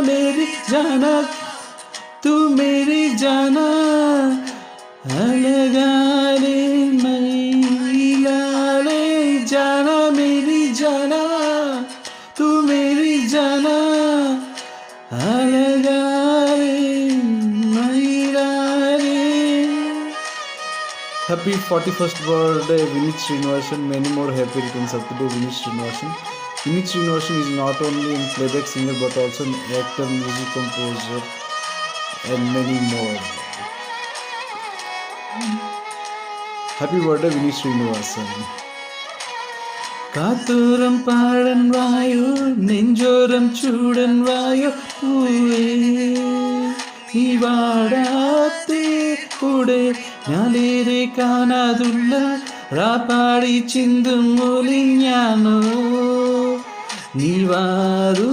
मेरी जाना तू मेरी जाना अलगाले मैलाले जाना मेरी जाना तू मेरी जाना अलगाले मैलाले. Happy 41st birthday Vinit Srinivasan. Many more happy returns of the day Vinit Srinivasan. Vinit Srinivasan is not only a playback singer but also an actor, music composer and many more. Happy birthday Vinit Srinivasan. കാത്തോരം Patan വായോ നെഞ്ചോരം ചൂടൻ വായോ പൂവേ ഈ വാടാത്തേ കൂടെ ഞാനേറെ കാണാതുള്ള റാപ്പാടി ചിന്തും മൂലി ഞാനോ നീ വാരൂ